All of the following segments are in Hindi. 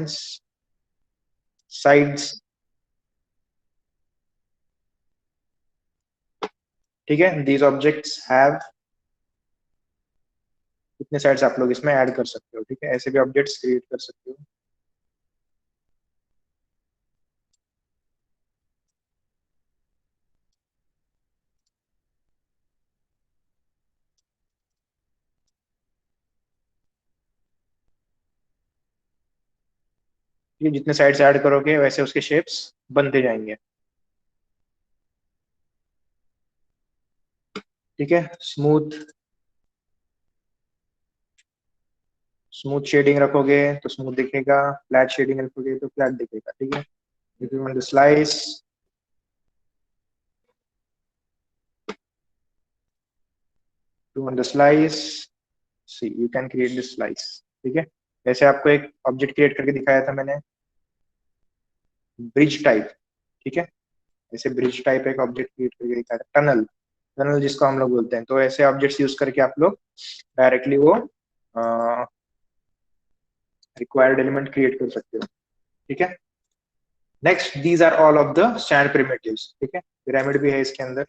साइड्स, ठीक है। दीज ऑब्जेक्ट्स हैव, कितने साइड्स आप लोग इसमें ऐड कर सकते हो, ठीक है। ऐसे भी ऑब्जेक्ट्स क्रिएट कर सकते हो। ये जितने साइड्स ऐड करोगे वैसे उसके शेप्स बनते जाएंगे, ठीक है। स्मूथ, स्मूथ शेडिंग रखोगे तो स्मूथ दिखेगा, फ्लैट शेडिंग रखोगे तो फ्लैट दिखेगा, ठीक है। If you want the slice, you want the slice, see you can create this slice, ठीक है। जैसे आपको एक ऑब्जेक्ट क्रिएट करके दिखाया था मैंने, ब्रिज टाइप, ठीक है। ऐसे ब्रिज टाइप एक ऑब्जेक्ट क्रिएट करके दिखाया था, टनल, टनल जिसको हम लोग बोलते हैं। तो ऐसे ऑब्जेक्ट्स यूज करके आप लोग डायरेक्टली वो रिक्वायर्ड एलिमेंट क्रिएट कर सकते हो, ठीक है। Next, these are all of the standard primitives, ठीक है। पिरामिड भी है इसके अंदर,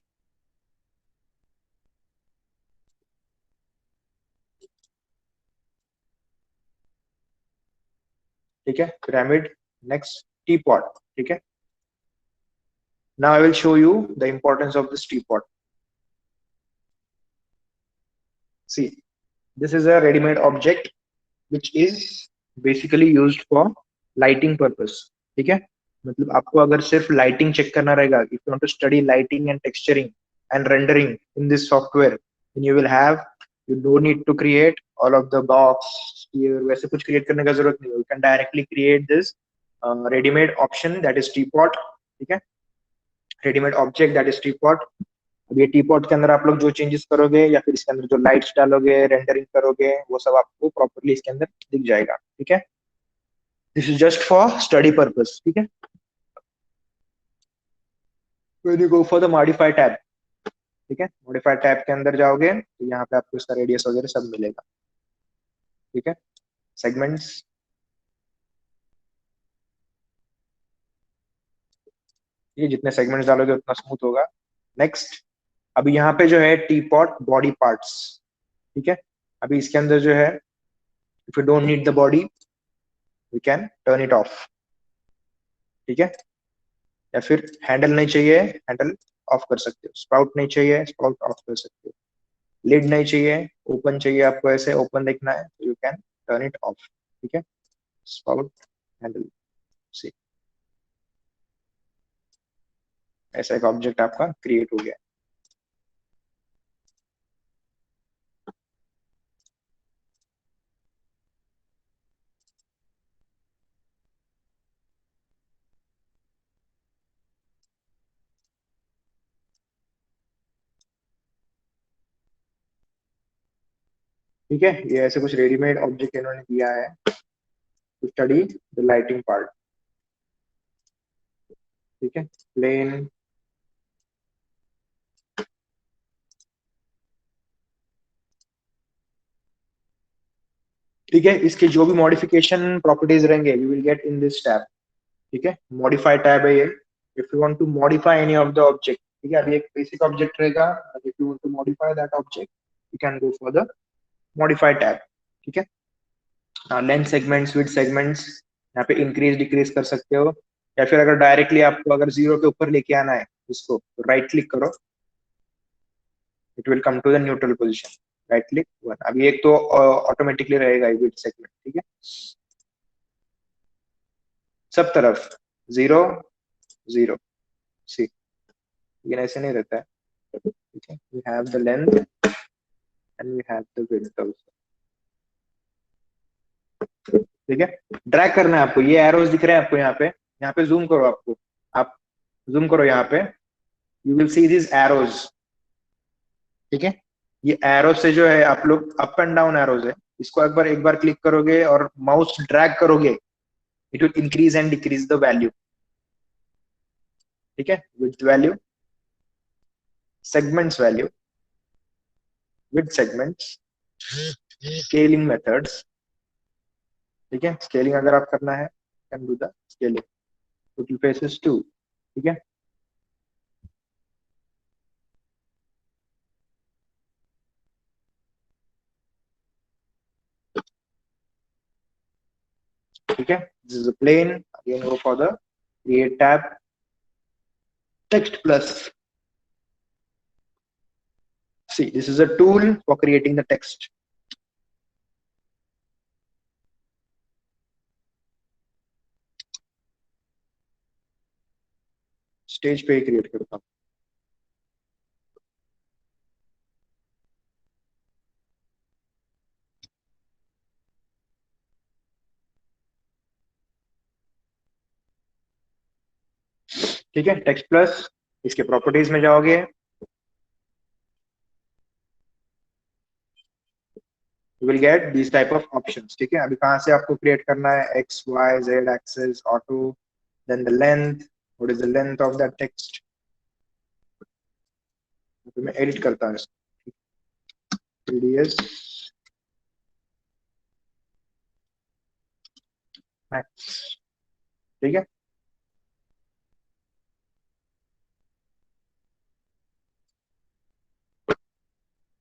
ठीक है, पिरामिड। नेक्स्ट, टी पॉट, ठीक है। Now I will show you the importance of this tea pot. See, this is a readymade object which is basically used for lighting purpose, ठीक है। मतलब आपको अगर सिर्फ लाइटिंग चेक करना रहेगा, if you want to study lighting and texturing and rendering in this software, then you will have, you don't need to create all of the box, वैसे कुछ क्रिएट करने का जरूरत नहीं है। You can directly create this readymade option that is tea pot, ठीक है। Readymade object that is tea pot. अब ये टी पॉट के अंदर आप लोग जो चेंजेस करोगे या फिर इसके अंदर जो लाइट्स डालोगे, रेंडरिंग करोगे, वो सब आपको प्रॉपरली इसके अंदर दिख जाएगा, ठीक है। This is just for study purpose, ठीक है। When you go for the modify tab, ठीक है, मॉडिफाई टैब के अंदर जाओगे तो यहाँ पे आपको इसका रेडियस वगैरह सब मिलेगा, ठीक है। सेगमेंट्स, ये जितने सेगमेंट्स डालोगे उतना स्मूथ होगा। नेक्स्ट, अभी यहाँ पे जो है टी पॉट बॉडी पार्ट्स, ठीक है। अभी इसके अंदर जो है, if you don't need the body, we can turn it off, ठीक है। या फिर हैंडल नहीं चाहिए, हैंडल ऑफ कर सकते हो। स्पाउट नहीं चाहिए, स्पाउट ऑफ कर सकते हो। लिड नहीं चाहिए, ओपन चाहिए आपको, ऐसे ओपन देखना है तो you can turn it off, ठीक है। स्पाउट, हैंडल से ऐसा एक ऑब्जेक्ट आपका क्रिएट हो गया, ठीक है। ये ऐसे कुछ रेडीमेड ऑब्जेक्ट इन्होंने दिया है to study the lighting part, ठीक है। प्लेन, ठीक है। इसके जो भी मॉडिफिकेशन प्रॉपर्टीज रहेंगे you will get in this tab, ठीक है। मॉडिफाई टैब है ये। If you want to modify any of the object, ठीक है, अभी एक बेसिक ऑब्जेक्ट रहेगा, if you want to modify that object you can go for the modify tab, ठीक है। लेंथ सेगमेंट्स, विड्थ सेगमेंट्स, यहाँ पे इंक्रीज डिक्रीज कर सकते हो। या फिर अगर डायरेक्टली आपको अगर जीरो के ऊपर लेके आना है इसको, तो राइट क्लिक करो, it will come to the neutral position, right click one. अभी एक तो ऑटोमेटिकली रहेगा विड्थ सेगमेंट, ठीक है। सब तरफ जीरो, जीरो, सी, लेकिन ऐसे नहीं रहता है, ठीक है। We have the length and we have the width also, ठीक है। ड्रैग करना है आपको, ये एरोज दिख रहे हैं आपको यहाँ पे जूम करो आपको, आप जूम करो यहाँ पे, you will see this arrows, ठीक है। ये एरो से जो है आप लोग अप एंड डाउन एरोज है, इसको एक बार क्लिक करोगे और माउस ड्रैग करोगे, it will increase and decrease the value, ठीक है। With value, segments value, with segments, scaling methods, ठीक है। स्केलिंग अगर आप करना है can do the scaling. Total face is 2. ठीक है, ठीक है. This is a plane. Again go for the create tab, text plus. See, this is a tool for creating the text. Stage पे ही क्रिएट करता हूँ. ठीक है, टेक्स्ट प्लस, इसके प्रॉपर्टीज में जाओगे, you will get this type of options. ठीक है, अभी कहाँ से आपको क्रिएट करना है, X Y Z axis auto, then the length, what is the length of that text. तो मैं एडिट करता हूँ pds max. ठीक है,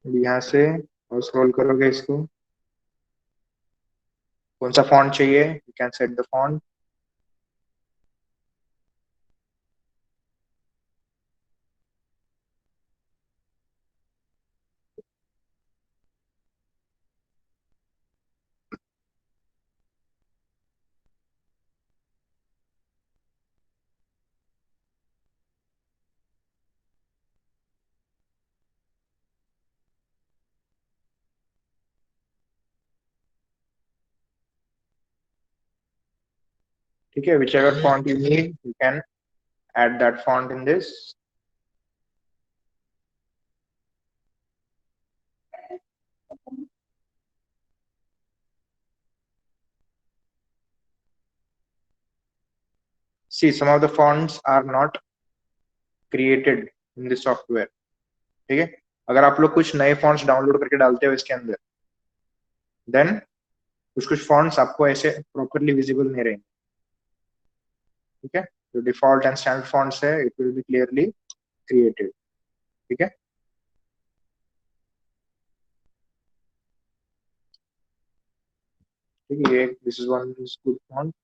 यहाँ से और स्क्रॉल करोगे इसको, कौन सा फॉन्ट चाहिए, you can set the font. ठीक है, whichever font you need, you can add that font in this. See, some of the fonts are not created in this software. ठीक है, अगर आप लोग कुछ नए fonts डाउनलोड करके डालते हो इसके अंदर, देन कुछ कुछ fonts आपको ऐसे प्रॉपरली विजिबल नहीं रहेंगे. ठीक है, जो डिफॉल्ट एंड स्टैंडर्ड fonts है, it will be clearly created. ठीक है, ठीक है, ये this is one good font.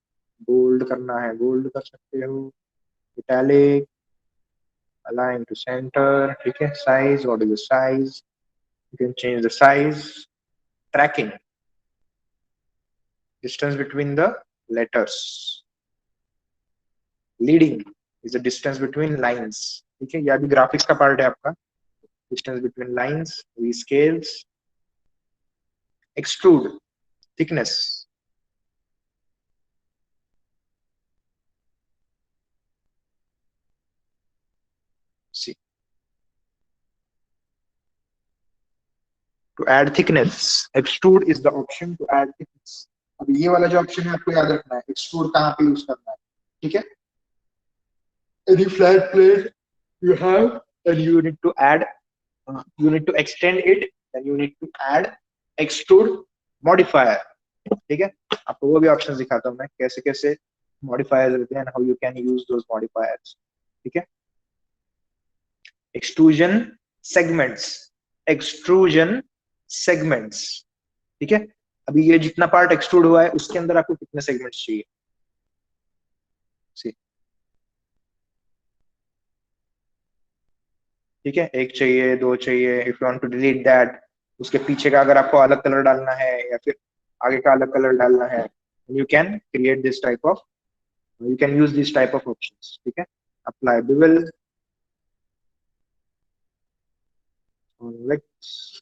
Bold करना है, बोल्ड कर सकते हो, इटैलिक, align to center. ठीक है, size, what is the size, you can change the size. Tracking, distance between the letters. Leading is the distance between lines. ठीक है, यह भी ग्राफिक्स का पार्ट है आपका. Distance between lines, rescales, extrude, thickness. See, to add thickness, extrude is the option to add thickness. अब ये वाला जो ऑप्शन है आपको याद रखना है, एक्सट्रूड कहाँ पे यूज करना है. ठीक है, any flat plate you have, and you need to add, you need to extend it, then you need to add extrude modifier. ठीक है, आपको वो भी ऑप्शन दिखाता हूँ मैं, कैसे कैसे मॉडिफायर्स रहते हैं, how you can use those modifiers. ठीक है, एक्सट्रूजन सेगमेंट्स, एक्सट्रूजन सेगमेंट्स. ठीक है, अभी ये जितना पार्ट एक्सट्रूड हुआ है उसके अंदर आपको कितने सेगमेंट्स चाहिए. See, ठीक है, एक चाहिए, दो चाहिए, if you want to delete that, उसके पीछे का अगर आपको अलग कलर डालना है या फिर आगे का अलग कलर डालना है, you can create this type of, you can use this type of options. ठीक है, apply bevel, convex,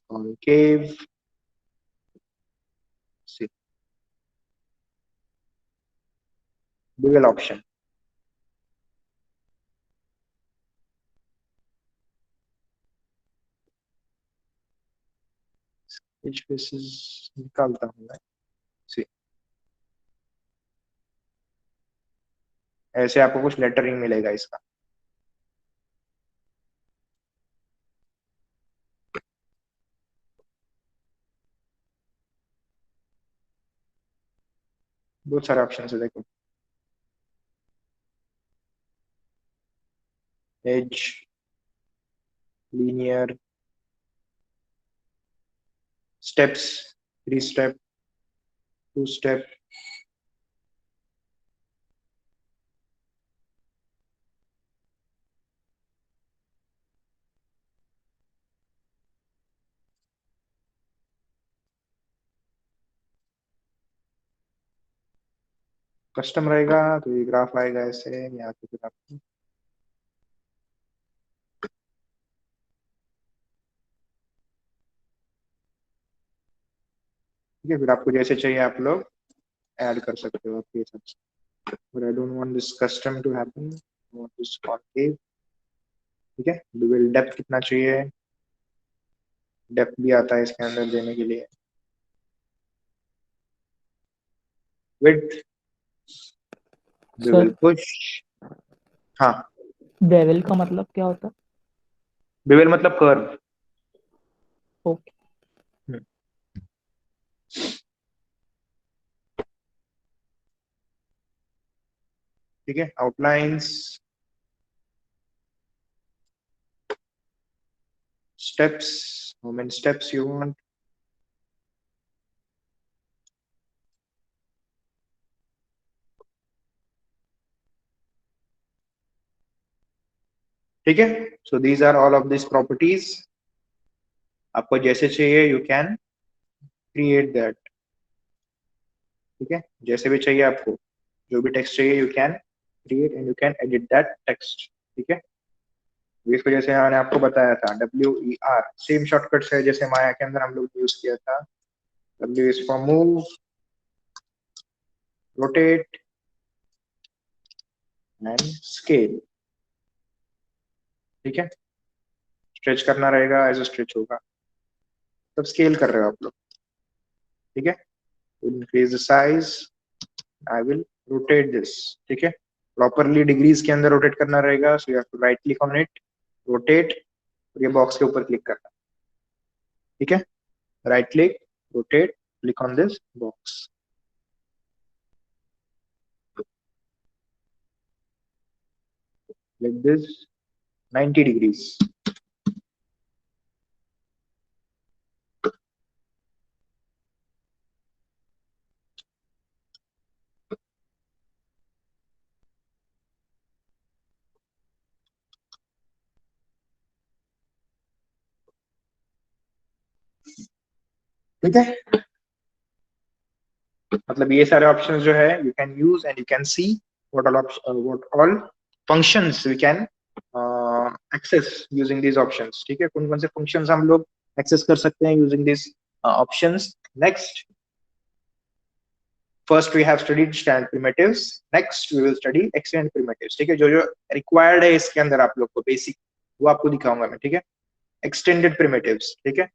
concave. See, bevel option. Which faces निकालता हूँ मैं. See, ऐसे आपको कुछ लेटरिंग मिलेगा इसका. बहुत सारे ऑप्शन है देखो. Edge, linear, steps, 3 step, 2 step, custom रहेगा तो ये ग्राफ आएगा ऐसे, यहाँ पे फिर आपको ठीक है, फिर आपको जैसे चाहिए आप लोग ऐड कर सकते हो आपके हिसाब से। But I don't want this custom to happen. I want this concave. ठीक है, डुअल डेप्थ कितना चाहिए, डेप्थ भी आता है इसके अंदर देने के लिए। Width, dual sir push. हाँ, बेवल का मतलब क्या होता है? डुअल मतलब कर्व। ओके। ठीक है, outlines, steps, how many steps you want. ठीक है, so these are all of this properties. आपको जैसे चाहिए यू कैन क्रिएट दैट। ठीक है, जैसे भी चाहिए आपको, जो भी टेक्स्ट चाहिए you can create and you can edit that text. ठीक है, इसको जैसे मैंने आपको बताया था WER सेम शॉर्टकट है जैसे माया के अंदर हम लोग यूज किया था। W is for move, rotate and scale. ठीक है, स्ट्रेच करना रहेगा ऐसे स्ट्रेच होगा, तब स्केल कर रहे हो आप लोग। ठीक है, increase the size, I will rotate this. ठीक है, प्रॉपरली डिग्रीज के अंदर रोटेट करना रहेगा, so you have to right click on it, rotate, और ये बॉक्स के ऊपर क्लिक करना। ठीक है, right click, rotate, click on this box, like this 90 degrees। ठीक है, मतलब ये सारे ऑप्शंस जो है you can use and you can see what all functions we can access using these options. ठीक है, कौन कौन से फंक्शंस हम लोग एक्सेस कर सकते हैं using this options. Next, first we have studied standard primitives, next we will study extended primitives. ठीक है, जो जो रिक्वायर्ड है इसके अंदर आप लोग को बेसिक, वो आपको दिखाऊंगा मैं। ठीक है, एक्सटेंडेड प्रिमिटिव्स। ठीक है,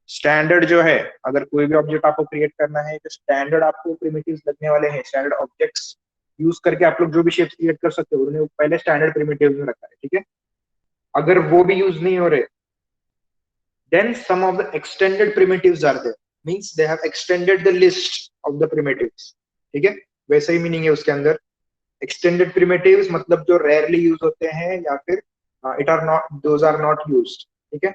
स्टैंडर्ड जो है, अगर कोई भी ऑब्जेक्ट आपको क्रिएट करना है तो स्टैंडर्ड आपको प्रिमिटिव्स लगने वाले हैं, स्टैंडर्ड ऑब्जेक्ट्स यूज करके आप लोग जो भी शेप्स क्रिएट कर सकते हो, उन्हें पहले स्टैंडर्ड प्रिमिटिव्स में रखा है। ठीक है, अगर वो भी यूज नहीं हो रहे, then some of the extended primitives are there, means they have extended the list of the primitives। ठीक है, वैसा ही मीनिंग है उसके अंदर। एक्सटेंडेड primitives मतलब जो रेयरली यूज होते हैं या फिर it are not, those are not used. ठीक है,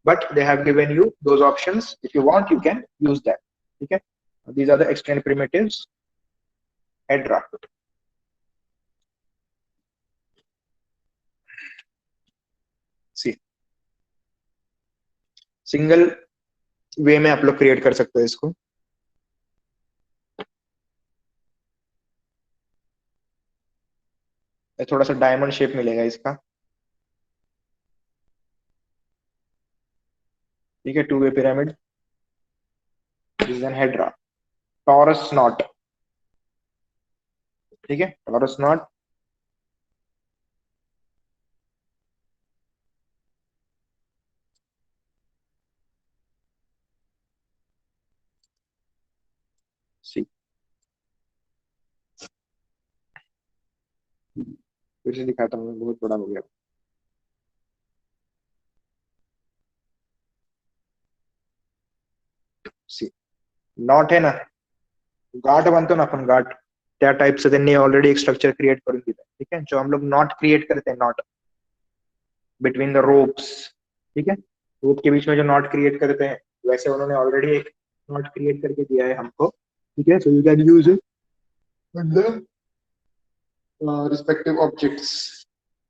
but they have given you those options, if you want you can use that। ठीक है, these are the extended primitives at draft। See, single way में आप लोग क्रिएट कर सकते हो इसको। थोड़ा सा डायमंड शेप मिलेगा इसका। ठीक है, 2 way pyramid, this is an hedra, torus not. ठीक है, टॉरस नॉट, सी, फिर से दिखाता हूँ, बहुत बड़ा हो गया। सी, नॉट है ना, गाठ बनतो ना अपन, गाठ त्या टाइप से त्यांनी ऑलरेडी एक स्ट्रक्चर क्रिएट करून दिला। ठीक है, जो हम लोग नॉट क्रिएट करते हैं, नॉट बिटवीन द रोप्स, ठीक है, रोप के बीच में जो नॉट क्रिएट करते हैं, वैसे उन्होंने ऑलरेडी एक नॉट क्रिएट करके दिया है हमको, ठीक है, so you can use it with the respective objects,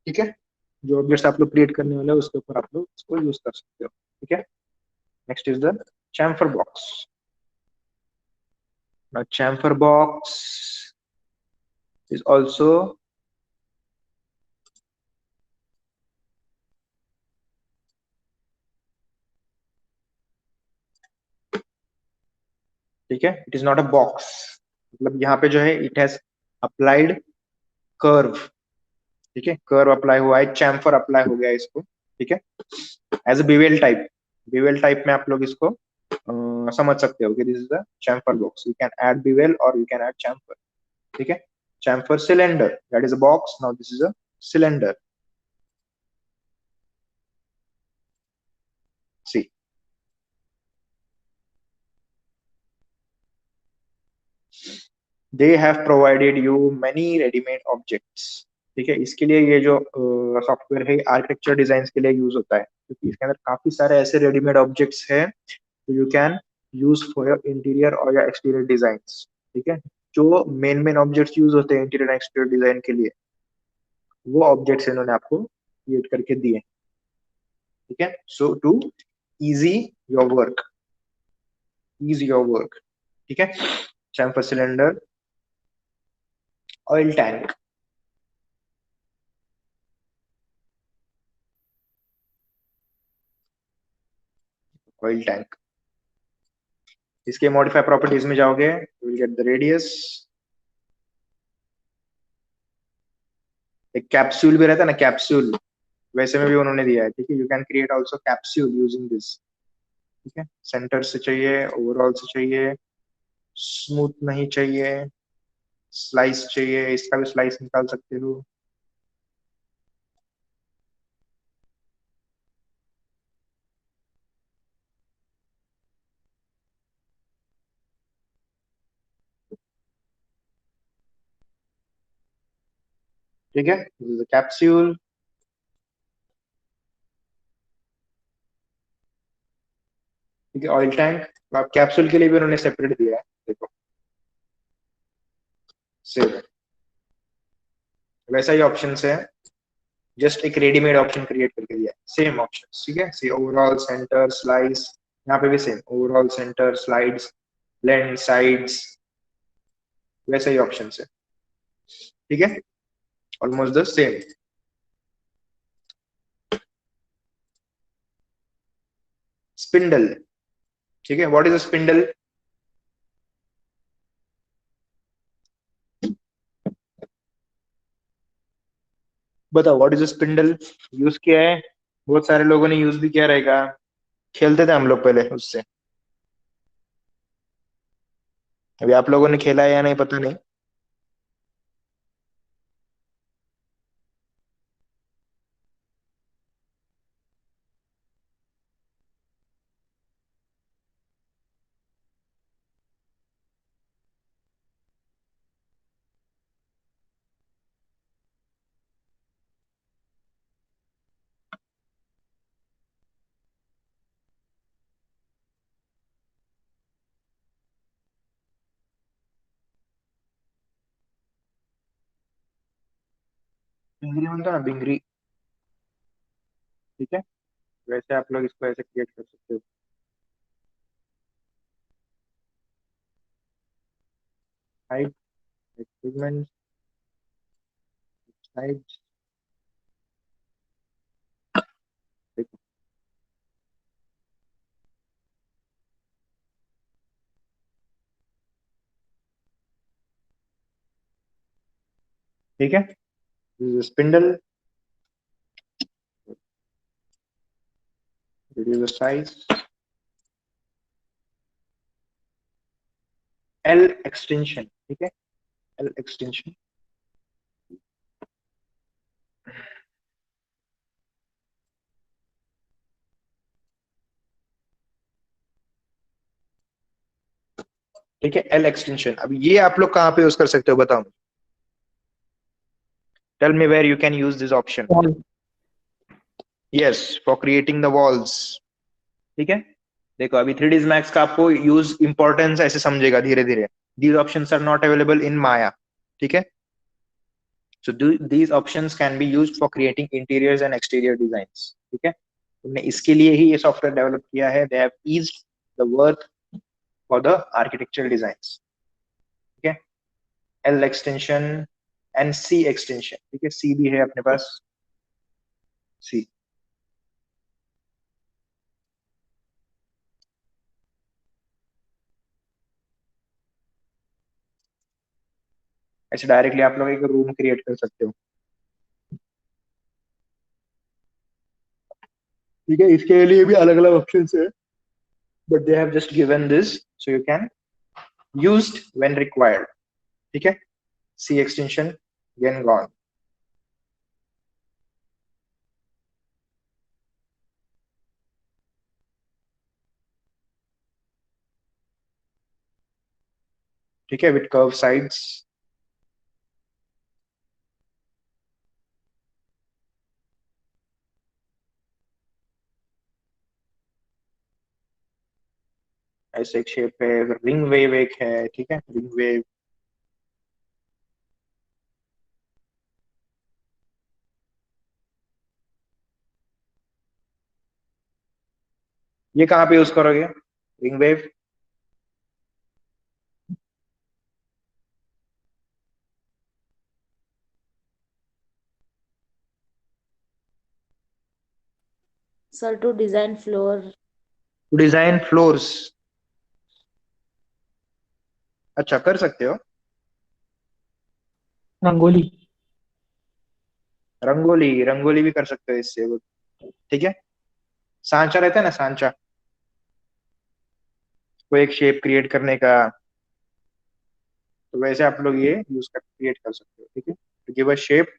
ठीक है, जो ऑब्जेक्ट्स आप लोग क्रिएट करने वाले हैं उसके ऊपर आप लोग इसको यूज कर सकते हो, ठीक है। Next is the chamfer box. Now chamfer box is also ठीक है, it is not a box, मतलब यहाँ पे जो है इट हैज अप्लाइड कर्व, ठीक है, कर्व अप्लाई हुआ है, चैम्फर अप्लाई हो गया है इसको, ठीक है, as a bevel type, bevel type में आप लोग इसको समझ सकते हो कि this is the chamfer box, you can add bevel और यू कैन ऐड चैम्फर, ठीक है। Chamfer cylinder, that is a box, now this is a cylinder, see they have provided you many readymade objects, ठीक है, इसके लिए ये जो सॉफ्टवेयर है आर्किटेक्चर डिजाइन के लिए यूज होता है, क्योंकि इसके अंदर काफी सारे ऐसे रेडीमेड ऑब्जेक्ट्स हैं you can use for your interior और योर एक्सटीरियर डिजाइन, ठीक है, जो मेन मेन ऑब्जेक्ट्स यूज होते हैं इंटीरियर एक्सटीरियर डिजाइन के लिए, वो ऑब्जेक्ट्स इन्होंने आपको क्रिएट करके दिए, ठीक है, so to easy your work, easy your work, ठीक है। Chamfer cylinder, oil tank, oil tank, इसके मॉडिफाई प्रॉपर्टीज में जाओगे, you will get the radius, एक कैप्सूल भी रहता है ना, कैप्सूल, वैसे में भी उन्होंने दिया है, ठीक है, you can create also capsule using this, ठीक है, सेंटर से चाहिए, ओवरऑल से चाहिए, स्मूथ नहीं चाहिए, स्लाइस चाहिए, इसका भी स्लाइस निकाल सकते हो, ठीक है, दिस इज कैप्सूल, ठीक है, ऑयल टैंक, अब कैप्सूल के लिए भी उन्होंने सेपरेट दिया है, देखो सेम वैसा ही ऑप्शन है, जस्ट एक रेडीमेड ऑप्शन क्रिएट करके दिया है, सेम ऑप्शन, ठीक है, सी ओवरऑल सेंटर स्लाइस, यहाँ पे भी same overall centre slides length sides, वैसे ही ऑप्शन है, ठीक है, ऑलमोस्ट द सेम। स्पिंडल, ठीक है, व्हाट इज अ स्पिंडल, बताओ what is a spindle, use किया है, बहुत सारे लोगों ने यूज भी किया रहेगा, खेलते थे हम लोग पहले उससे, अभी आप लोगों ने खेला है या नहीं पता नहीं, बिंगरी बनता है ना, बिंगरी, ठीक है, वैसे आप लोग इसको ऐसे क्रिएट कर सकते हो, हाइट, सेगमेंट, साइड, देखो, ठीक है, spindle, reduce the size, L extension, ठीक है, एल एक्सटेंशन, ठीक है, एल एक्सटेंशन, अब ये आप लोग कहाँ पे यूज कर सकते हो बताओ, tell me where you can use this option, wall yes, for creating the walls. ठीक है, देखो अभी 3ds मैक्स का आपको यूज इंपॉर्टेंस ऐसे समझेगा धीरे धीरे। These options are not available in Maya. ठीक है, so these options can be used for creating interiors and exterior designs। ठीक है, तुमने इसके लिए ही ये सॉफ्टवेयर डेवलप किया है। they have eased the work for the architectural designs। ठीक है, L extension and C extension। ठीक है, C भी है अपने पास, C। ऐसे डायरेक्टली आप लोग एक रूम क्रिएट कर सकते हो। ठीक है, इसके लिए भी अलग अलग ऑप्शन है, but they have just given this so you can used when required। ठीक है, C extension again gone। ठीक है, with curved sides। ऐसे एक शेप है, रिंग वेव एक है। ठीक है, रिंग वेव। ये कहाँ पे यूज करोगे ring wave? Sir, to design floor. To design floors. अच्छा, कर सकते हो। रंगोली। रंगोली, रंगोली भी कर सकते हो इससे। ठीक है, सांचा रहता है ना, सांचा, कोई एक शेप क्रिएट करने का, तो वैसे आप लोग ये यूज कर क्रिएट कर सकते हो। ठीक है, to give a shape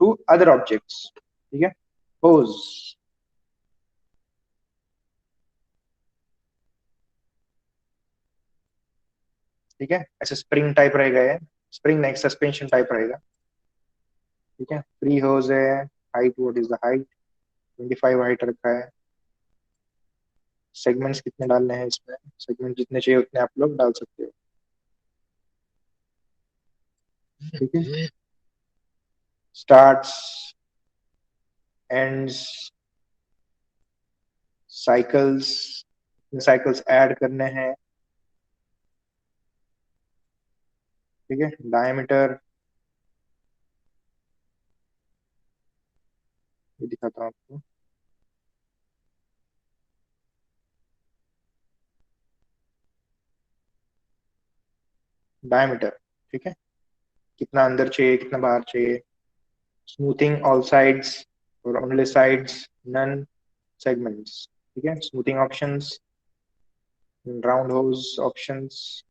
to other objects. ठीक है, पोज। ठीक है, ऐसे स्प्रिंग टाइप रहेगा ये, स्प्रिंग नहीं, सस्पेंशन टाइप रहेगा। ठीक है, फ्री होज है। Height, what is the height? 25 height रखा है। सेगमेंट्स कितने डालने हैं इसमें? सेगमेंट जितने चाहिए उतने आप लोग डाल सकते हो। ठीक है, starts, ends, cycles, cycles add करने हैं। ठीक है, डायमीटर, ये दिखाता हूँ आपको। डायमीटर, ठीक है, कितना अंदर चाहिए, कितना बाहर चाहिए। स्मूथिंग ऑल साइड्स और ओनली साइड्स, नन सेगमेंट्स। ठीक है, स्मूथिंग ऑप्शंस, राउंड होज ऑप्शंस,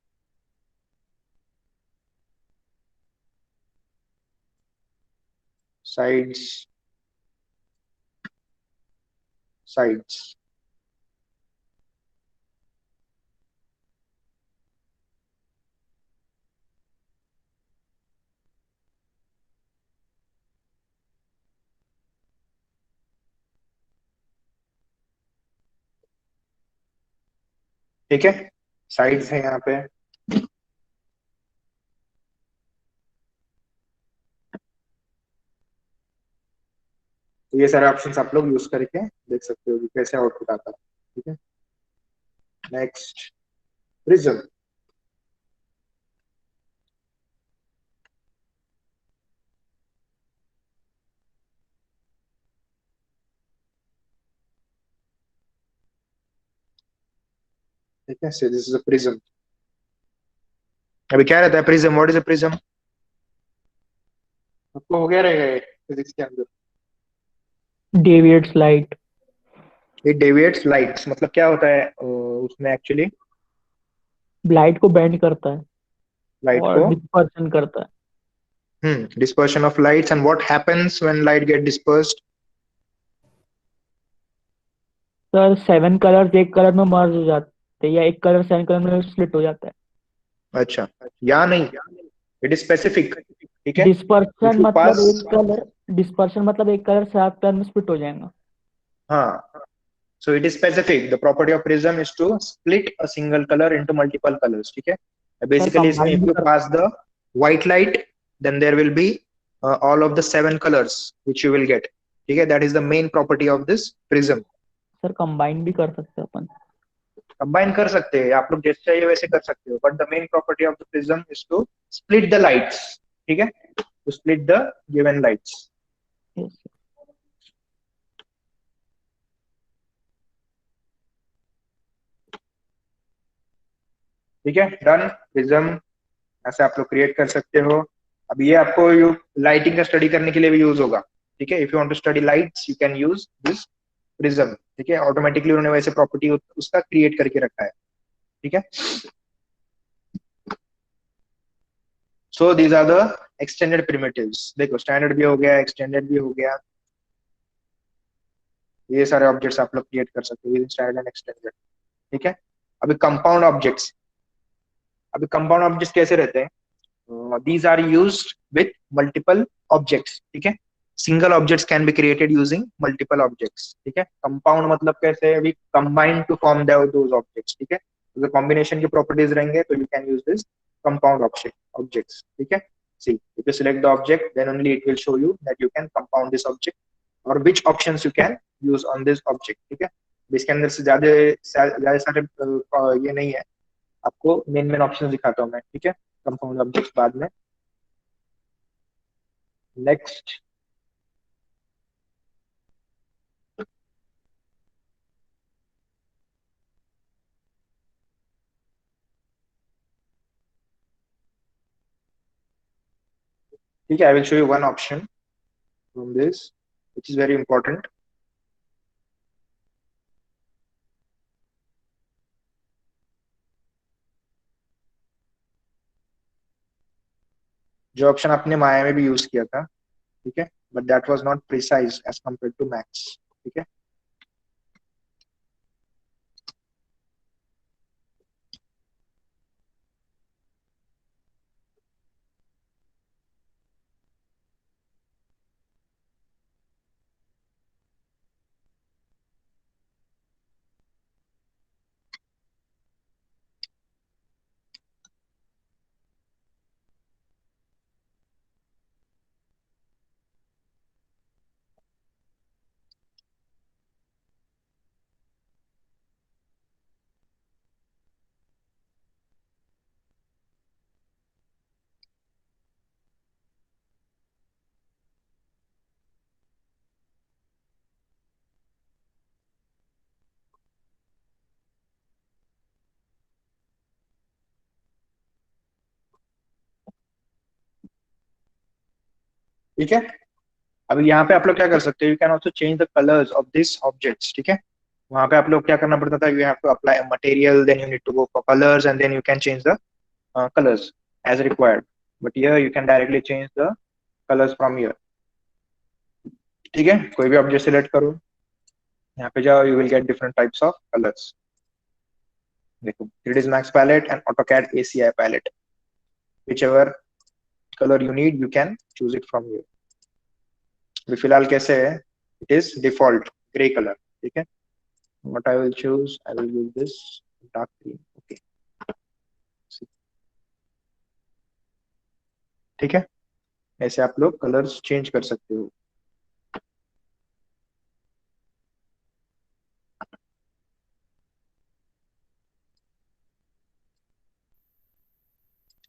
साइड्स, साइड्स। ठीक है, साइड्स है यहाँ पे। तो ये सारे ऑप्शंस आप लोग यूज करके देख सकते हो कि कैसे आउटपुट आता है। ठीक है, नेक्स्ट, प्रिज्म। ठीक है, so this is a prism। अभी क्या रहता है prism? What is a prism? आपको हो गया रहेगा ये फिजिक्स के अंदर। Deviates light. ये डेविएट्स लाइट्स मतलब क्या होता है उसमें एक्चुअली? लाइट को बेंड करता है लाइट और को, डिस्पर्सन करता है। Dispersion of lights, and what happens when light get dispersed? Sir 7 colours एक कलर में मर्ज हो जाते हैं या एक कलर 7 कलर में स्प्लिट हो जाता है। अच्छा, या नहीं, इट इज स्पेसिफिक। ठीक है, डिस्पर्सन इफ यू मतलब पास, एक कलर डिस्पर्शन मतलब एक कलर 7 कलर में स्प्लिट हो जाएगा। हाँ, so it is specific. The property of prism is to split a single color into multiple colors. ठीक है, सर basically इसमें कंबाइन if भी you कर pass the white light, then there will be all of the 7 colors which you will get. ठीक है, that is the main property of this prism. Sir combine भी कर सकते हैं अपन। कंबाइन कर सकते हैं आप लोग, जैसे चाहिए वैसे कर सकते हो, but the main property of the prism is to split the lights. ठीक है, to split the given lights. Yes, sir. ठीक है, डन। प्रिज्म ऐसे आप लोग क्रिएट कर सकते हो। अब ये आपको लाइटिंग का स्टडी करने के लिए भी यूज होगा। ठीक है, if you want to study lights you can use this prism. ठीक है, ऑटोमेटिकली उन्होंने वैसे प्रॉपर्टी उसका क्रिएट करके रखा है। ठीक है, so these are the extended primitives. देखो स्टैंडर्ड भी हो गया, एक्सटेंडेड भी हो गया, ये सारे ऑब्जेक्ट्स आप लोग क्रिएट कर सकते हो स्टैंडर्ड एंड एक्सटेंडेड। ठीक है, अभी कंपाउंड ऑब्जेक्ट्स। अभी कंपाउंड ऑब्जेक्ट्स कैसे रहते हैं? These are used with multiple objects. ठीक है, single objects can be created using multiple objects. ठीक है, कंपाउंड मतलब कैसे, we combine to form those objects. ठीक है, तो कॉम्बिनेशन की प्रॉपर्टीज रहेंगे तो you can use this compound objects. ठीक है, see if you select the object then only it will show you that you can compound this object और which options you can use on this object. ठीक है, इसके अंदर से ज्यादा ज्यादा सारे ये नहीं है, आपको मेन मेन ऑप्शन दिखाता हूँ मैं। ठीक है, कंपाउंड ऑब्जेक्ट्स बाद में। नेक्स्ट, ठीक है, I will show you one option from this which is very important. जो ऑप्शन आपने माया में भी यूज किया था। ठीक है, but that was not precise as compare to Max. ठीक है, ठीक है, अब यहाँ पे आप लोग क्या कर सकते हो, you can also change the colours of this objects. ठीक है, वहां पे आप लोग क्या करना पड़ता था, you have to apply material then you need to go for colours and then you can change the colours as required, but here you can directly change the colours from here. ठीक है, कोई भी ऑब्जेक्ट सिलेक्ट करो, यहाँ पे जाओ, you will get different types of colours. देखो 3ds Max palette and AutoCAD ACI palette, whichever color you need you can choose it from here. अभी फिलहाल कैसे है, it is default gray color. ठीक है, what I will choose, I will use this dark green. Okay, ठीक है, ऐसे आप लोग कलर्स चेंज कर सकते हो।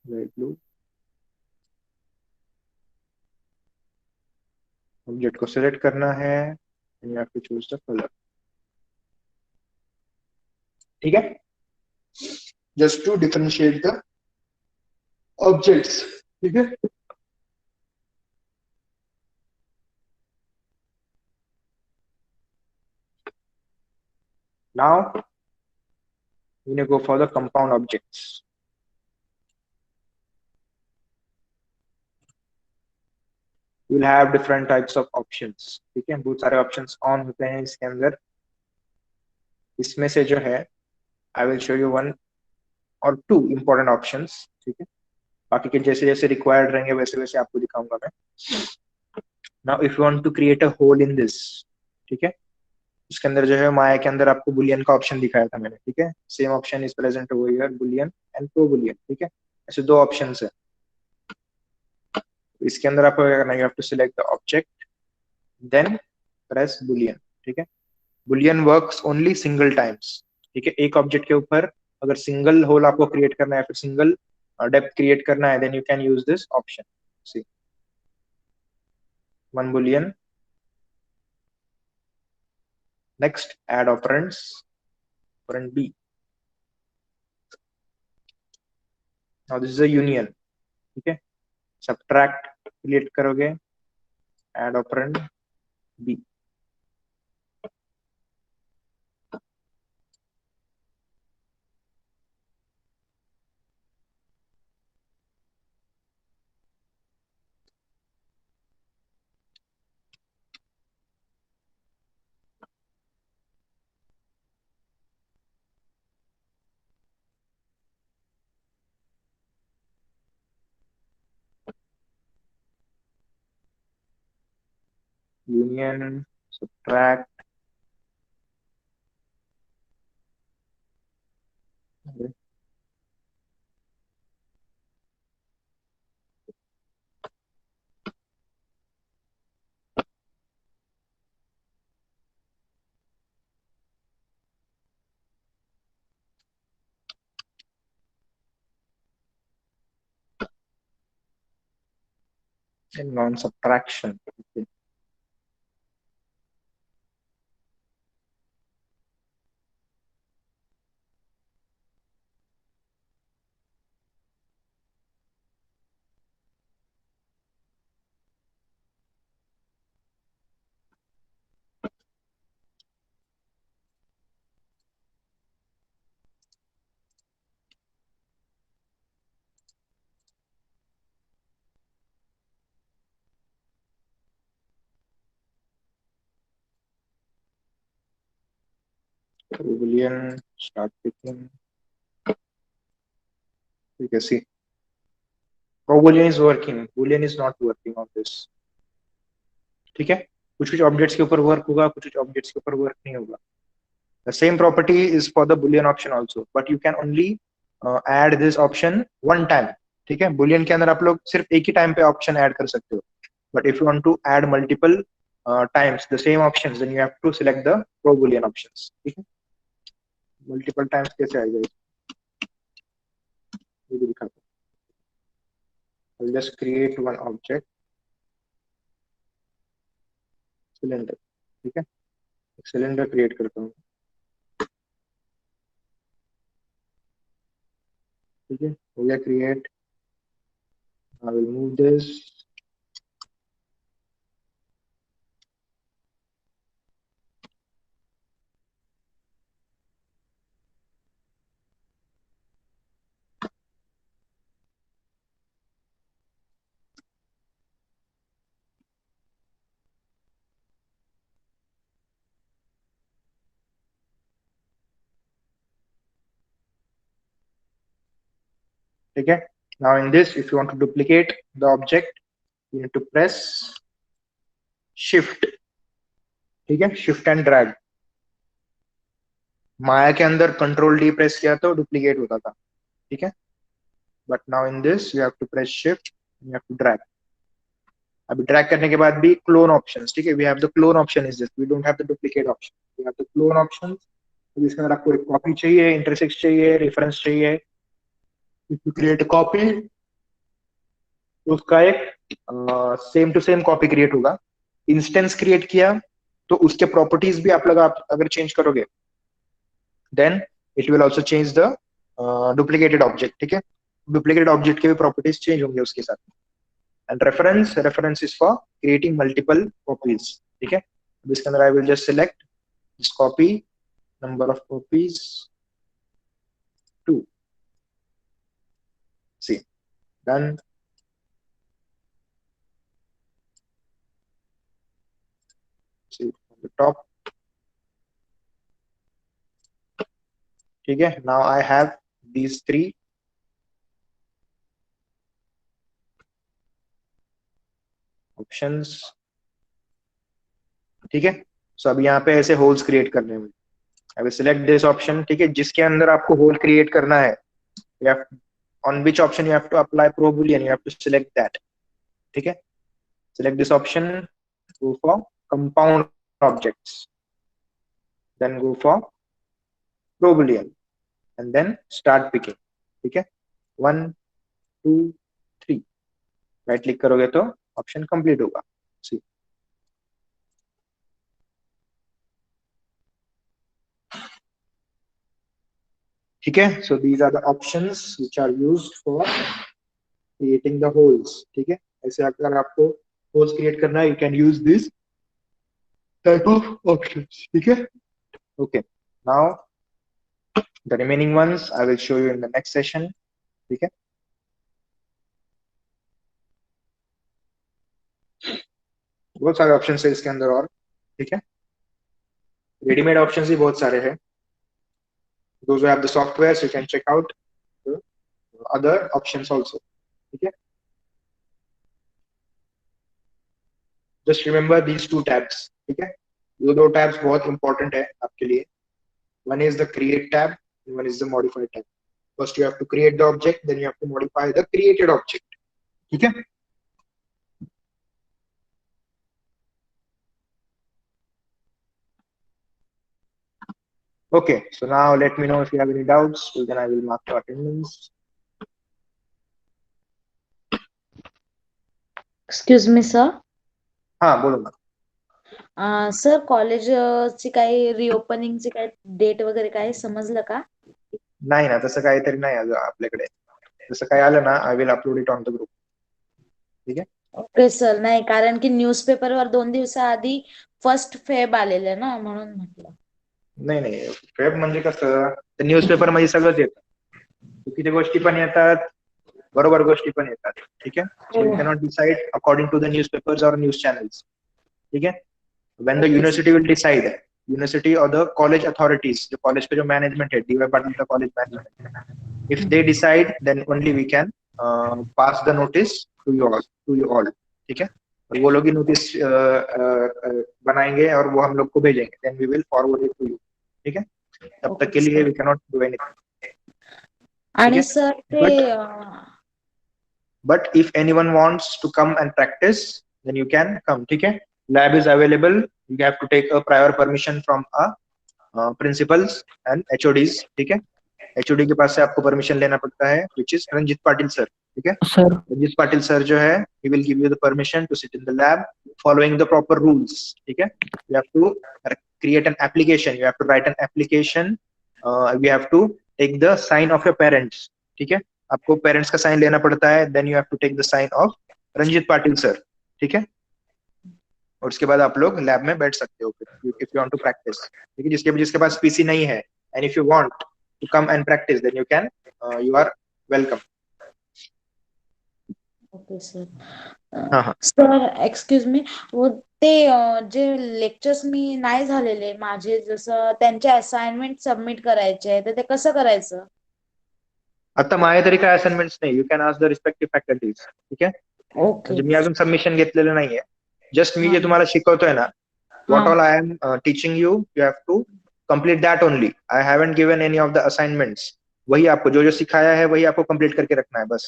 रेड ब्लू, ऑब्जेक्ट को सिलेक्ट करना है and you have to choose the color. ठीक है, just to differentiate the objects. ठीक है, now we need to go for the compound objects. You will have different types of options. ठीक है, बहुत सारे ऑप्शंस ऑन होते हैं इसके अंदर। इसमें से जो है I will show you one और टू इंपॉर्टेंट ऑप्शंस। ठीक है, बाकी के जैसे जैसे रिक्वायर्ड रहेंगे वैसे वैसे आपको दिखाऊंगा मैं। Now if you want to create a hole in this, ठीक है, उसके अंदर जो है माया के अंदर आपको बुलियन का ऑप्शन दिखाया था मैंने, ठीक है, same option is present over here, Boolean and pro Boolean, ठीक है, ऐसे दो ऑप्शंस है। तो इसके अंदर आपको क्या करना है, you have to select the object then press Boolean, ठीक है। Boolean works only single times, ठीक है, एक ऑब्जेक्ट के ऊपर अगर सिंगल होल आपको क्रिएट करना है, फिर सिंगल डेप्थ क्रिएट करना है, then you can use this option. See, one Boolean, next add operands, operand B, now this is a union, ठीक है, सब्ट्रैक्ट क्रिएट करोगे, add operand B, union subtract, and non subtraction, okay. Boolean start picking, ठीक है, सी, Boolean is working, Boolean is not working on this, ठीक है, कुछ कुछ ऑब्जेक्ट्स के ऊपर वर्क होगा, कुछ कुछ ऑब्जेक्ट्स के ऊपर वर्क नहीं होगा। The same property is for the Boolean option also, but you can only add this option one time, ठीक है, बुलियन के अंदर आप लोग सिर्फ एक ही टाइम पे ऑप्शन ऐड कर सकते हो, but if you want to add multiple times the same options, then you have to select the pro Boolean options, ठीक है। मल्टीपल टाइम्स कैसे आएगा ये भी दिखाता हूँ। I'll just create one object, cylinder, ठीक है, सिलेंडर क्रिएट करता हूँ, ठीक है, हो गया create. I will move this, ठीक है। Now in this if you want to duplicate the object, you need to press shift, ठीक है, शिफ्ट एंड ड्रैग। माया के अंदर कंट्रोल डी प्रेस किया तो डुप्लीकेट होता था, ठीक है, but now in this you have to press shift, you have to drag. अभी ड्रैग करने के बाद भी क्लोन ऑप्शंस, ठीक है, we have the clone option is this, we don't have the duplicate option, we have the clone option. इसके अंदर आपको एक कॉपी चाहिए, इंटरसेक्ट चाहिए, रेफरेंस चाहिए, इफ यू क्रिएट कॉपी तो उसका एक same to same copy create होगा। इंस्टेंस क्रिएट किया तो उसके प्रॉपर्टीज भी आप लोग आप अगर चेंज करोगे, then it will also change the duplicated object, ठीक है, डुप्लीकेटेड ऑब्जेक्ट के भी प्रॉपर्टीज चेंज होंगे उसके साथ। And reference, reference is for creating multiple copies, ठीक है। अब इसके अंदर I will just select this copy, number of copies 2, see, done, see the top, ठीक है। Now I have these 3 options, ठीक है। सो अब यहाँ पे ऐसे होल्स क्रिएट करने में I will select this option, ठीक है, जिसके अंदर आपको होल क्रिएट करना है, या on which option you have to apply pro boolean, you have to select that, ठीक है। select this option, go for compound objects, then go for pro boolean and then start picking, ठीक है। 1 2 3 राइट क्लिक करोगे तो ऑप्शन कंप्लीट होगा। See, ठीक है। so these are the options which are used for creating the holes, ठीक है। ऐसे अगर आपको holes create करना है, you can use this type of options, ठीक है। okay, now the remaining ones I will show you in the next session, ठीक है। बहुत सारे ऑप्शन है इसके अंदर और, ठीक है। रेडीमेड ऑप्शंस भी बहुत सारे हैं। those who have the software so you can check out the other options also, ठीक है। just remember these two tabs, ठीक है। ये दो tabs बहुत important है आपके लिए। one is the create tab and one is the modify tab. first you have to create the object, then you have to modify the created object, ठीक है। okay, so now let me know if you have any doubts, so then I will mark your attendance. Excuse me sir, हाँ बोलो ना। सर कॉलेज ची काही रिओपनिंगची काही डेट वगैरे काही समजलं का? नाही ना, तसं काहीतरी नाही अजून आपल्याकडे। जसं काही आलं ना, I will upload it on the group, ठीक आहे। ओके सर, नाही कारण की न्यूजपेपरवर 2 दिवसाआधी 1 फेब आलेलं ना, म्हणून म्हटलं. नाही नाही, वेब म्हणजे कसं, न्यूजपेपर मध्ये सगळंच येतं, चुकीच्या गोष्टी पण येतात, बरोबर गोष्टी पण येतात, ठीक आहे। So you cannot decide according to the newspapers और न्यूज चॅनल्स, ठीक है। When the university will decide, university और द कॉलेज अथॉरिटीज, जो कॉलेज के जो मैनेजमेंट है, डीवाई पाटिल का college management, if they decide then only we can pass the notice to you all, ठीक है। और वो लोग ही नोटिस बनाएंगे और वो हम लोग को भेजेंगे, then we will forward it to you, ठीक है। तब तक के लिए we cannot do anything, ठीक आणि है। सर ते but if anyone wants to come and practice then you can come, ठीक है। lab is available, you have to take a prior permission from principals and HODs, ठीक है। HOD के पास से आपको परमिशन लेना पड़ता है, which is Ranjit Patil sir, ठीक है। सर रंजित पाटिल सर जो है, he will give you the permission to sit in the lab following the proper rules, ठीक है। you have to create an application, you have to write an application, you have to take the sign of your parents, ठीक है। आपको पेरेंट्स का साइन लेना पड़ता है, then you have to take the sign of Ranjit Patil sir, ठीक है। और उसके बाद आप लोग लैब में बैठ सकते हो फिर, if you want to practise, ठीक है। जिसके पास पीसी नहीं है and if you want to come and practise then you can, you are welcome. Okay sir. हाँ हाँ सर एक्सक्यूज मी, वो ते जे लेक्चर्स मी नाही झालेले माझे, जसं त्यांचे असाइनमेंट सबमिट करायचे आहे, तर ते कसं करायचं? आता माझ्या तरी काय असाइनमेंट्स नाही, you can ask the respective faculties, ठीक आहे। ओके. म्हणजे मी अजून सबमिशन घेतलेलं नाहीये, जस्ट मी जे तुम्हाला शिकवतोय ना, what all I am teaching you, you have to complete that only. I haven't given any of the assignments. वही आपको जो जो सिखाया है वही आपको कंप्लीट करके रखना है बस।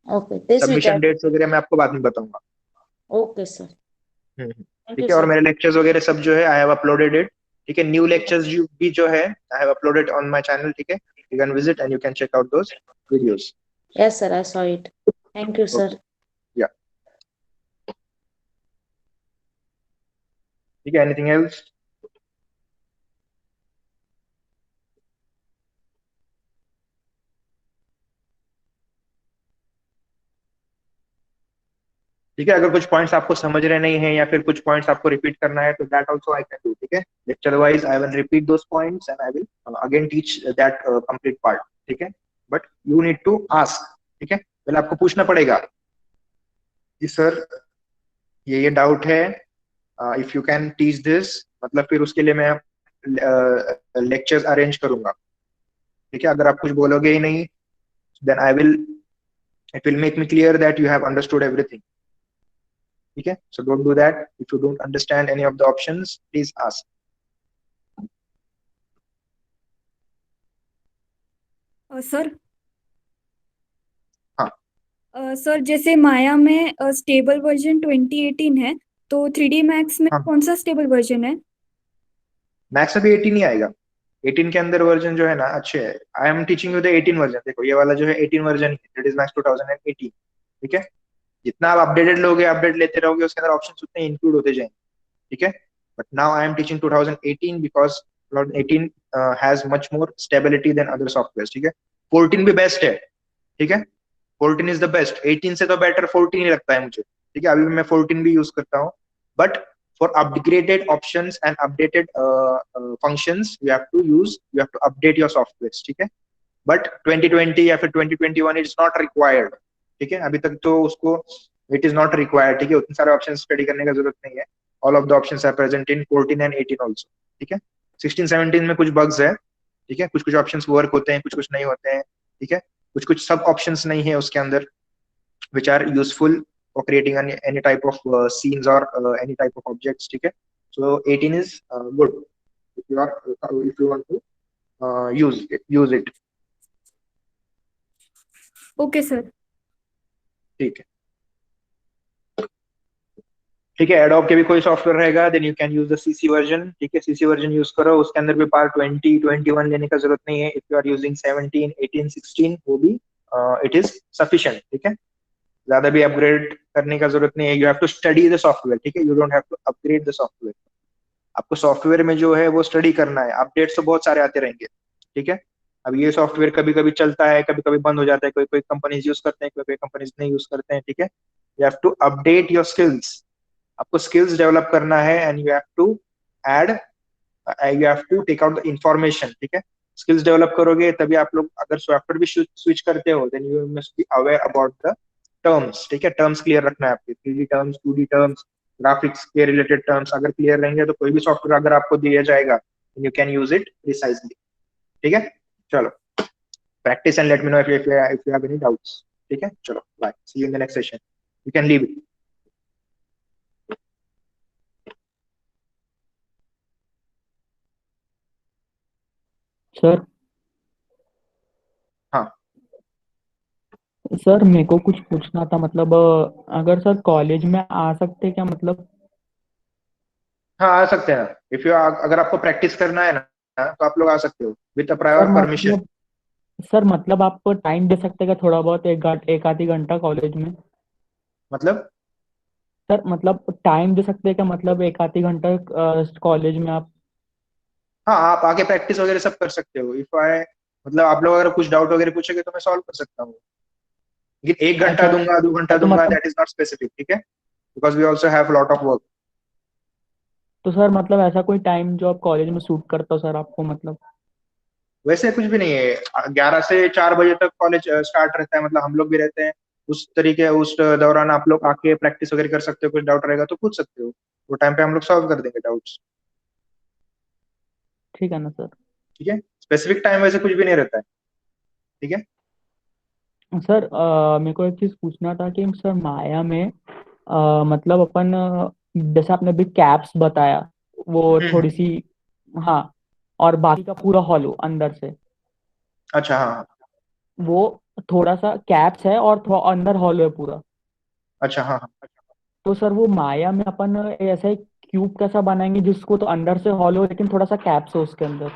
ओके, तेच सबमिशन विचार. डेट्स वगैरह मैं आपको बाद में बताऊंगा। Okay sir. थैंक ठीक यू है। और सर. मेरे लेक्चर्स वगैरह सब जो है आई हैव अपलोडेड इट, ठीक है। न्यू लेक्चर्स भी जो है I have uploaded on my channel, ठीक है। You can visit and you can check out those videos. Yes sir, I saw it. Thank you sir. Yeah ठीक है। Anything else? ठीक है। अगर कुछ पॉइंट्स आपको समझ रहे नहीं है या फिर कुछ पॉइंट्स आपको रिपीट करना है तो that also I can do, ठीक है। Lecture wise I will repeat those points and I will again teach that complete part, ठीक है। But you need to ask, ठीक है। पहले आपको पूछना पड़ेगा कि सर ये डाउट है, if you can teach this, मतलब फिर उसके लिए मैं लेक्चर्स अरेंज करूंगा, ठीक है। अगर आप कुछ बोलोगे ही नहीं then I will, it will make me clear that you have understood everything, ठीक है, so don't do that. If you don't understand any of the options, please ask. Sir हाँ सर जैसे माया में स्टेबल वर्जन 2018 है, तो 3D मैक्स में हाँ, कौन सा स्टेबल वर्जन है? मैक्स अभी 18 ही आएगा। 18 के अंदर वर्जन जो है ना अच्छे है। आई am teaching you the 18 version. देखो ये वाला जो है 18 वर्जन है, दैट इज मैक्स 2018। ठीक है, जितना आप अपडेटेड लोगे, अपडेट लेते रहोगे, उसके अंदर ऑप्शंस उतने इंक्लूड होते जाएंगे। ठीक है, but now I am teaching 2018 because 2018 has much more stability than other software. ठीक है, 14 भी बेस्ट है। ठीक है, 14 इज द बेस्ट। 18 से तो बेटर 14 ही लगता है मुझे। ठीक है, अभी भी मैं 14 भी यूज करता हूँ, but for upgraded options and updated functions you have to update your software. ठीक है, बट 2020 या फिर 2021 इट इज नॉट रिक्वायर्ड। ठीक है, अभी तक तो उसको इट इज नॉट रिक्वायर्ड। ठीक है, उतने सारे ऑप्शन स्टडी करने का जरूरत नहीं है। All of the options are present in 14 and 18 also. ठीक है, 16 17 में कुछ बग्स है। ठीक है, कुछ कुछ ऑप्शंस वर्क होते हैं, कुछ कुछ नहीं होते हैं। ठीक है, कुछ कुछ सब ऑप्शंस नहीं है उसके अंदर which are useful for creating any type of scenes or any type of objects. ठीक है, so 18 is good if you want to use it. Okay sir. ठीक है, ठीक है, एडोब के भी कोई सॉफ्टवेयर रहेगा then you can use the CC version. ठीक है, सीसी वर्जन यूज करो, उसके अंदर भी पार्ट 20 21 लेने का जरूरत नहीं है। इफ यू आर यूजिंग 17 18 16 वो भी इट इज सफिशिएंट। ठीक है, ज्यादा भी अपग्रेड करने का जरूरत नहीं है। You have to study the software. ठीक है, you don't have to upgrade the software. आपको सॉफ्टवेयर में जो है वो स्टडी करना है। अपडेट्स तो बहुत सारे आते रहेंगे। ठीक है, अब ये सॉफ्टवेयर कभी कभी चलता है, कभी कभी बंद हो जाता है, कोई कोई कंपनीज यूज करते हैं, कोई कोई कंपनीज नहीं यूज करते हैं। ठीक है, you have to update your skills. आपको स्किल्स डेवलप करना है and you have to add you have to take out the information. ठीक है, स्किल्स डेवलप करोगे तभी आप लोग अगर सॉफ्टवेयर भी स्विच करते हो then you must be aware about the terms. ठीक है, टर्म्स क्लियर रखना है आपके। 3D terms, 2D terms, graphics के रिलेटेड टर्म्स अगर क्लियर रहेंगे तो कोई भी सॉफ्टवेयर अगर आपको दिया जाएगा you can use it precisely. ठीक है, चलो practise and let me know if you have any doubts. ठीक है, चलो bye, see you in the next session, you can leave it. Sir हाँ सर मेरे को कुछ पूछना था, मतलब अगर सर कॉलेज में आ सकते क्या, मतलब? हाँ, आ सकते हैं। इफ यू अगर आपको प्रैक्टिस करना है ना तो आप लोग आ सकते हो with a sir prior permission. मतलब सर मतलब आप टाइम दे सकते क्या थोड़ा बहुत, एक आधी घंटा कॉलेज में? मतलब सर मतलब टाइम दे सकते हैं क्या, मतलब एक आधी घंटा कॉलेज में आप? हाँ, आप आके प्रैक्टिस वगैरह सब कर सकते हो। इफ आई मतलब आप लोग अगर कुछ डाउट वगैरह पूछेंगे तो मैं सॉल्व कर सकता हूँ। लेकिन 1 घंटा अच्छा दूंगा, 2 घंटा तो दूंगा, मतलब दैट इज नॉट स्पेसिफिक। ठीक है, because we also have lot of work. तो सर मतलब ऐसा कोई टाइम जो आप कॉलेज में सूट करता हो सर आपको, मतलब? वैसे कुछ भी नहीं है। 11 से 4 बजे तक कॉलेज स्टार्ट रहता है, मतलब हम लोग भी रहते हैं उस तरीके। उस दौरान आप लोग आके प्रैक्टिस वगैरह कर सकते हो। कुछ डाउट रहेगा तो पूछ सकते हो, वो टाइम पे हम लोग सॉल्व कर देंगे डाउट्स। ठीक है ना सर? ठीक है, स्पेसिफिक टाइम वैसे कुछ भी नहीं रहता है। ठीक है, सर मेरे को एक चीज पूछना था कि सर माया में मतलब अपन जैसे आपने अभी कैप्स बताया, वो हम्म। थोड़ी सी, हाँ, और बाकी का पूरा हॉलो अंदर से, अच्छा, हाँ हाँ। वो थोड़ा सा कैप्स है और थोड़ा अंदर हॉलो है पूरा। अच्छा, हाँ हाँ। तो सर वो माया में अपन ऐसा एक क्यूब कैसा बनाएंगे जिसको तो अंदर से हॉलो लेकिन थोड़ा सा कैप्स हो उसके अंदर?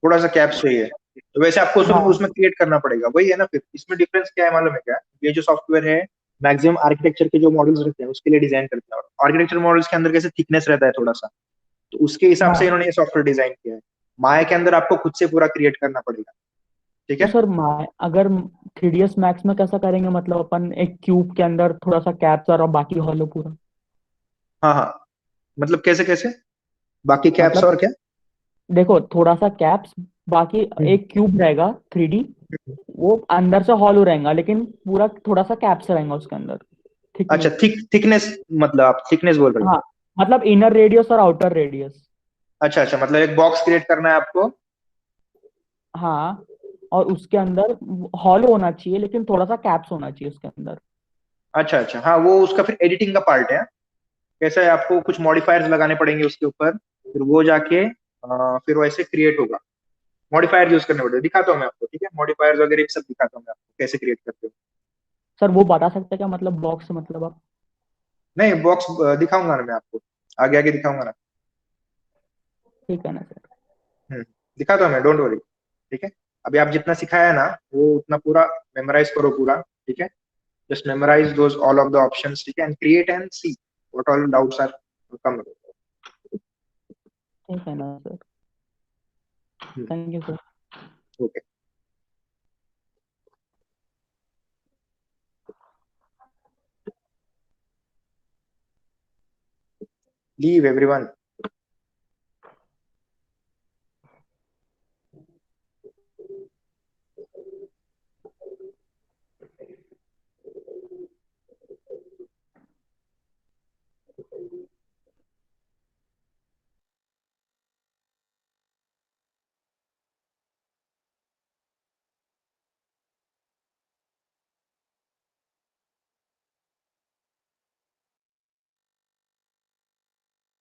थोड़ा सा कैप्स चाहिए तो वैसे आपको उसमें हाँ उसमें क्रिएट करना पड़ेगा। वही है ना, फिर इसमें डिफरेंस क्या है मालूम है क्या? ये जो सॉफ्टवेयर है मैक्सिमम आर्किटेक्चर के जो मॉडल्स रहते हैं उसके लिए डिजाइन करते हैं। और आर्किटेक्चर मॉडल्स के अंदर कैसे थिकनेस रहता है थोड़ा सा, तो उसके हिसाब से हाँ। इन्होंने ये सॉफ्टवेयर डिजाइन किया है। माया के अंदर आपको खुद से पूरा क्रिएट करना पड़ेगा। ठीक तो है, सर अगर 3ds मैक्स में कैसा करेंगे, मतलब अपन एक क्यूब के अंदर थोड़ा सा कैप्स और बाकी हॉलो पूरा? हाँ हाँ, मतलब कैसे कैसे बाकी कैप्स मतलब और क्या? देखो थोड़ा सा कैप्स, बाकी हम्म। एक क्यूब रहेगा 3D, वो अंदर से हॉलो रहेगा लेकिन पूरा थोड़ा सा कैप्स रहेगा उसके अंदर, अच्छा, थिकनेस। थिकनेस, मतलब आप थिकनेस बोल रहे हो? हाँ, मतलब इनर रेडियस और आउटर रेडियस। अच्छा अच्छा, मतलब एक बॉक्स क्रिएट करना है आपको। हाँ, और उसके अंदर हॉलो होना चाहिए लेकिन थोड़ा सा कैप्स होना चाहिए उसके अंदर। अच्छा अच्छा, हाँ वो उसका फिर एडिटिंग का पार्ट है। कैसा है, आपको कुछ मॉडिफायर्स लगाने पड़ेंगे उसके ऊपर, फिर वो जाके फिर वैसे क्रिएट होगा। मॉडिफायर यूज करने पड़ेंगे, दिखाता हूँ मैं आपको, ठीक है, मॉडिफायर्स वगैरह सब दिखाता हूँ मैं आपको कैसे क्रिएट करते हो। सर वो बता सकते हैं क्या, मतलब बॉक्स मतलब आप? नहीं, बॉक्स दिखाऊंगा ना मैं आपको, आगे आगे दिखाऊंगा ना। ठीक है ना सर। हम्म, दिखाता हूँ मैं, डोंट वरी। ठीक है, अभी आप जितना सिखाया है ना वो उतना पूरा मेमोराइज करो पूरा, ठीक है। Just memorize those all of the options, ठीक है, and create and see what all doubts are come. ठीक है ना sir, thank you sir. Okay, leave everyone.